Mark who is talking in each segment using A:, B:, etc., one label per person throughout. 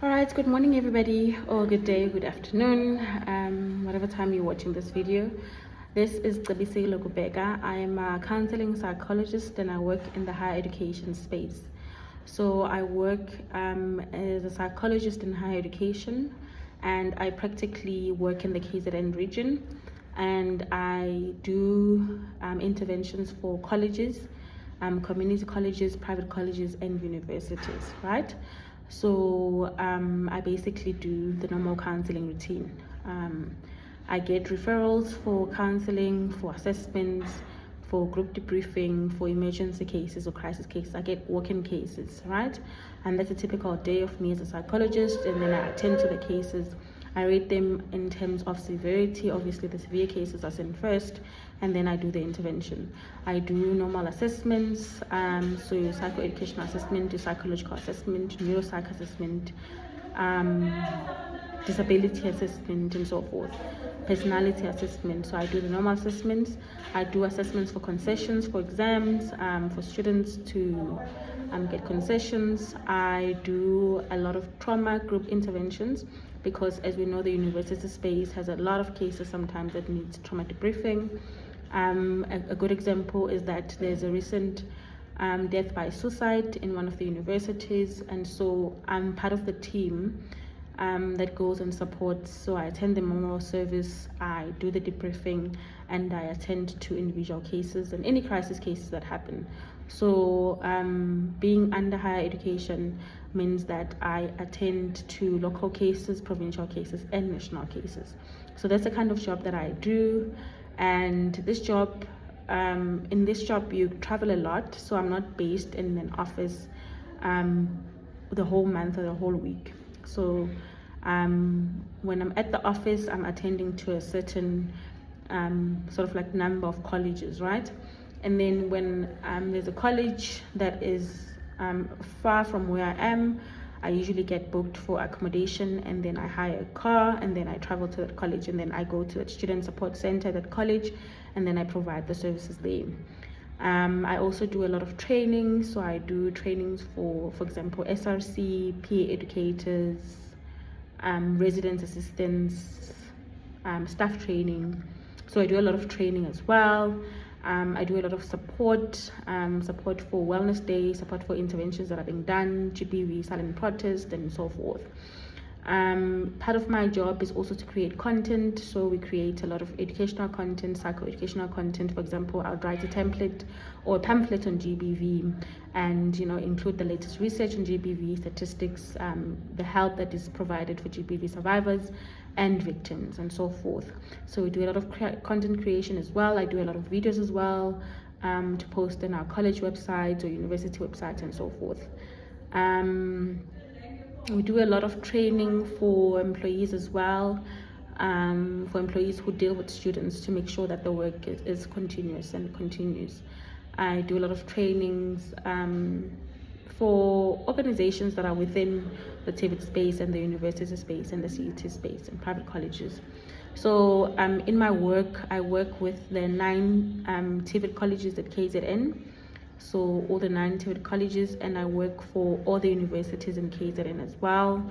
A: All right, good morning everybody, or good day, good afternoon, whatever time you're watching this video. This is Cebisile Kubheka. I am a counseling psychologist and I work in the higher education space. So I work as a psychologist in higher education, and I practically work in the KZN region, and I do interventions for colleges, community colleges, private colleges, and universities, right? So I basically do the normal counseling routine. I get referrals for counseling, for assessments, for group debriefing, for emergency cases or crisis cases. I get walk-in cases, right? And that's a typical day of me as a psychologist, and then I attend to the cases. I rate them in terms of severity. Obviously, the severe cases are sent first, and then I do the intervention. I do normal assessments, so psychoeducational assessment, psychological assessment, neuropsych assessment, disability assessment, and so forth. Personality assessment. So I do the normal assessments. I do assessments for concessions, for exams, for students to get concessions. I do a lot of trauma group interventions, because as we know, the university space has a lot of cases sometimes that needs trauma debriefing. A good example is that there's a recent death by suicide in one of the universities, and so I'm part of the team that goes and supports. So I attend the memorial service, I do the debriefing, and I attend to individual cases and any crisis cases that happen. So being under higher education means that I attend to local cases, provincial cases, and national cases. So that's the kind of job that I do. And this job, in this job you travel a lot, so I'm not based in an office the whole month or the whole week. So when I'm at the office, I'm attending to a certain sort of like number of colleges, right? And then when there's a college that is far from where I am, I usually get booked for accommodation, and then I hire a car, and then I travel to that college, and then I go to the student support center at that college, and then I provide the services there. I also do a lot of training. So I do trainings for example, SRC, PA educators, residence assistants, staff training. So I do a lot of training as well. I do a lot of support for wellness days, support for interventions that are being done, GBV, silent protest, and so forth. Part of my job is also to create content. So we create a lot of educational content, psychoeducational content. For example, I'll write a template or a pamphlet on GBV, and include the latest research on GBV, statistics, the help that is provided for GBV survivors and victims, and so forth. So we do a lot of content creation as well. I do a lot of videos as well, to post on our college websites or university websites, and so forth. We do a lot of training for employees as well, for employees who deal with students, to make sure that the work is continuous and continues. I do a lot of trainings for organizations that are within the TVET space and the university space and the CET space and private colleges. So in my work, I work with the 9 TVET colleges at KZN. So all the 9 TVET colleges, and I work for all the universities in KZN as well.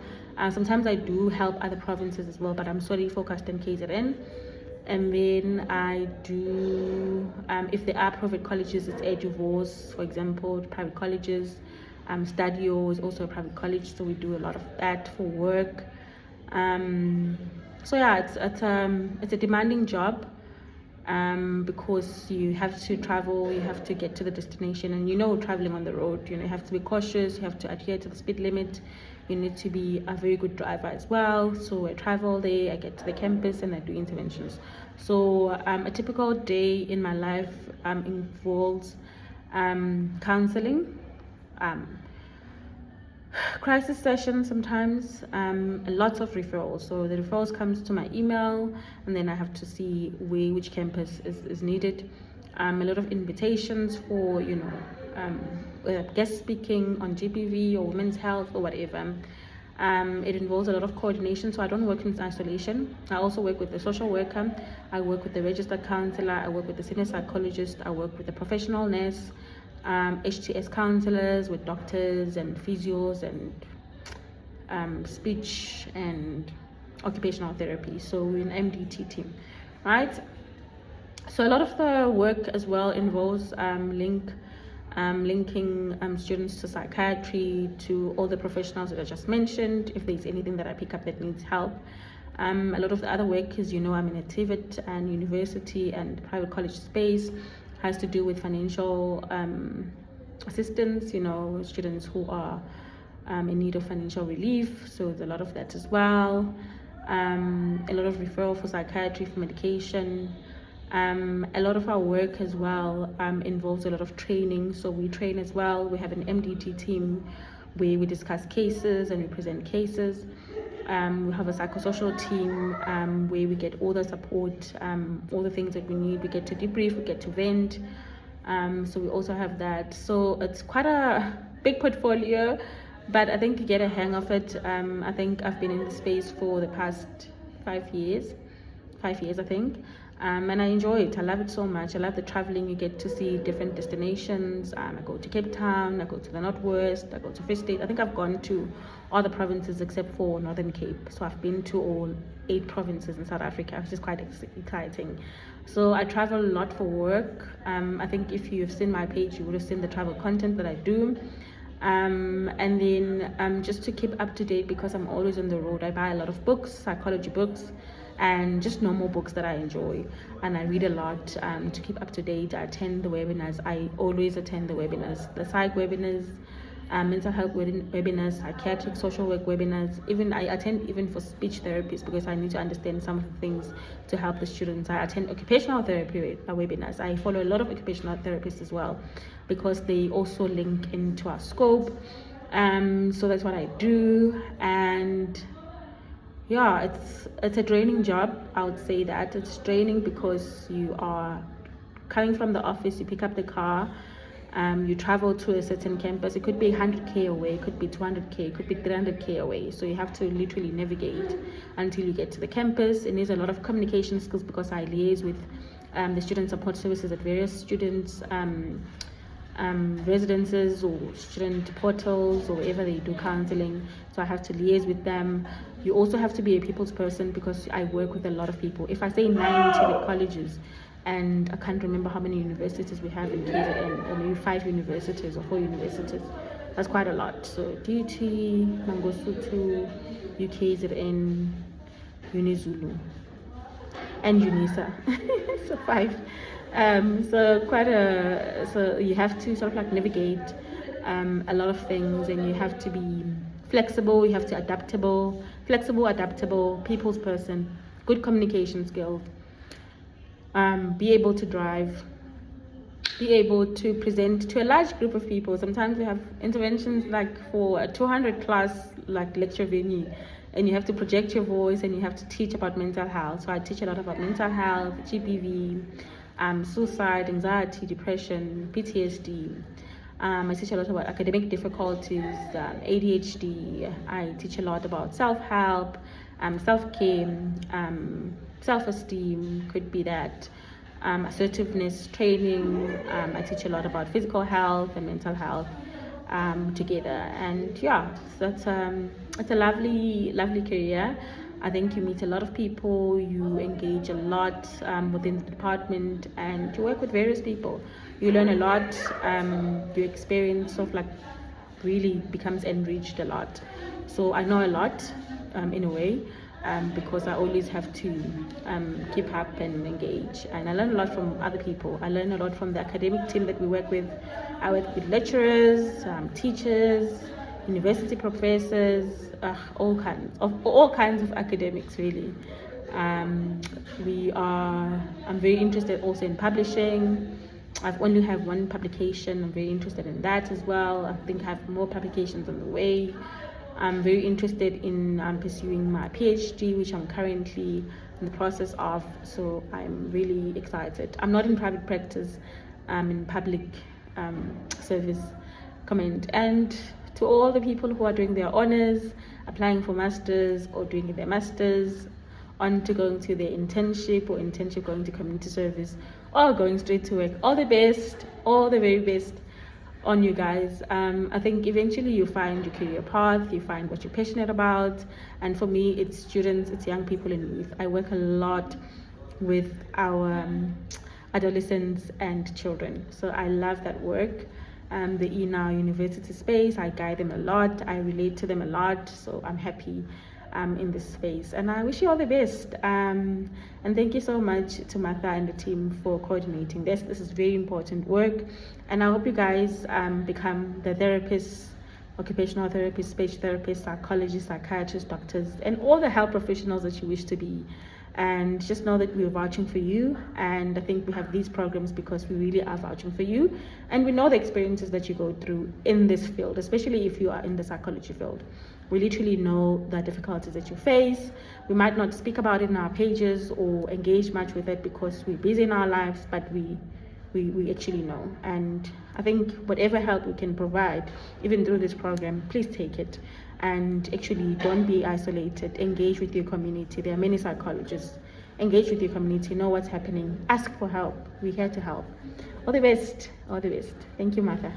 A: Sometimes I do help other provinces as well, but I'm solely focused on KZN. And then I do, if there are private colleges, it's EduVoice, for example, private colleges. Stadio is also a private college, so we do a lot of that for work. So yeah, it's a demanding job, because you have to travel, you have to get to the destination, and traveling on the road, you have to be cautious, you have to adhere to the speed limit, you need to be a very good driver as well. So I travel there, I get to the campus, and I do interventions. So a typical day in my life involves counseling, crisis sessions sometimes, lots of referrals. So the referrals comes to my email, and then I have to see which campus is needed. A lot of invitations for guest speaking on GBV or women's health or whatever. It involves a lot of coordination, so I don't work in isolation. I also work with the social worker, I work with the registered counselor, I work with the senior psychologist, I work with the professional nurse, HTS counselors, with doctors and physios and speech and occupational therapy. So we're an MDT team, right? So a lot of the work as well involves linking students to psychiatry, to all the professionals that I just mentioned, if there's anything that I pick up that needs help. A lot of the other work is, I'm in a TVET and university and private college space, has to do with financial assistance, students who are in need of financial relief. So there's a lot of that as well. A lot of referral for psychiatry, for medication. A lot of our work as well involves a lot of training. So we train as well. We have an MDT team where we discuss cases and we present cases. We have a psychosocial team where we get all the support, all the things that we need. We get to debrief, we get to vent. So we also have that. So it's quite a big portfolio, but I think you get a hang of it. I think I've been in the space for the past 5 years, I think. And I enjoy it. I love it so much. I love the traveling. You get to see different destinations. I go to Cape Town, I go to the Northwest, I go to Free State. I think I've gone to all the provinces except for Northern Cape. So I've been to all 8 provinces in South Africa, which is quite exciting. So I travel a lot for work. I think if you've seen my page, you would have seen the travel content that I do. And then just to keep up to date, because I'm always on the road, I buy a lot of books, psychology books, and just normal books that I enjoy, and I read a lot to keep up to date. I attend the webinars. I always attend the webinars, the psych webinars, mental health webinars, psychiatric social work webinars. Even I attend even for speech therapists, because I need to understand some of the things to help the students. I attend occupational therapy webinars. I follow a lot of occupational therapists as well, because they also link into our scope. So that's what I do. And yeah, it's a draining job. I would say that it's draining because you are coming from the office, you pick up the car, you travel to a certain campus. It could be 100k away, it could be 200k, it could be 300k away. So you have to literally navigate until you get to the campus. And there's a lot of communication skills, because I liaise with the student support services at various students residences or student portals, or wherever they do counseling. So I have to liaise with them. You also have to be a people's person, because I work with a lot of people. If I say 9 TVET colleges, and I can't remember how many universities we have in KZN, or maybe 5 universities or 4 universities, that's quite a lot. So DUT, Mangosuthu, UKZN, Unizulu, and UNISA. So 5. So you have to sort of like navigate a lot of things, and you have to be flexible, you have to adaptable, people's person, good communication skills, be able to drive, be able to present to a large group of people. Sometimes we have interventions like for a 200 plus like lecture venue, and you have to project your voice, and you have to teach about mental health. So I teach a lot about mental health, GBV, suicide, anxiety, depression, PTSD. I teach a lot about academic difficulties, ADHD. I teach a lot about self-help, self-care, self-esteem, could be that, assertiveness training. I teach a lot about physical health and mental health together. And yeah, that's it's a lovely career. I think you meet a lot of people, you engage a lot within the department, and you work with various people. You learn a lot, your experience sort of like really becomes enriched a lot. So I know a lot in a way, because I always have to keep up and engage. And I learn a lot from other people. I learn a lot from the academic team that we work with. I work with lecturers, teachers, university professors, all kinds of academics really. I'm very interested also in publishing. I've only have one publication. I'm very interested in that as well. I think I have more publications on the way. I'm very interested in pursuing my PhD, which I'm currently in the process of. So I'm really excited. I'm not in private practice. I'm in public service comment. And to all the people who are doing their honors, applying for masters, or doing their masters, on to going to their internship, or internship going to community service, or going straight to work, all the best, all the very best. on you guys. I think eventually you find your career path, you find what you're passionate about. And for me, it's students, it's young people and youth. I work a lot with our adolescents and children. So I love that work. The in our university space, I guide them a lot, I relate to them a lot, so I'm happy in this space, and I wish you all the best. And thank you so much to Martha and the team for coordinating this. This is very important work, and I hope you guys become the therapists, occupational therapists, speech therapists, psychologists, psychiatrists, doctors, and all the health professionals that you wish to be. And just know that we're vouching for you, and I think we have these programs because we really are vouching for you, and we know the experiences that you go through in this field, especially if you are in the psychology field. We literally know the difficulties that you face. We might not speak about it in our pages or engage much with it because we're busy in our lives, but we actually know. And I think whatever help we can provide, even through this program, please take it. And actually don't be isolated. Engage with your community. There are many psychologists. Engage with your community, know what's happening, ask for help. We're here to help. All the best. All the best. Thank you, Martha.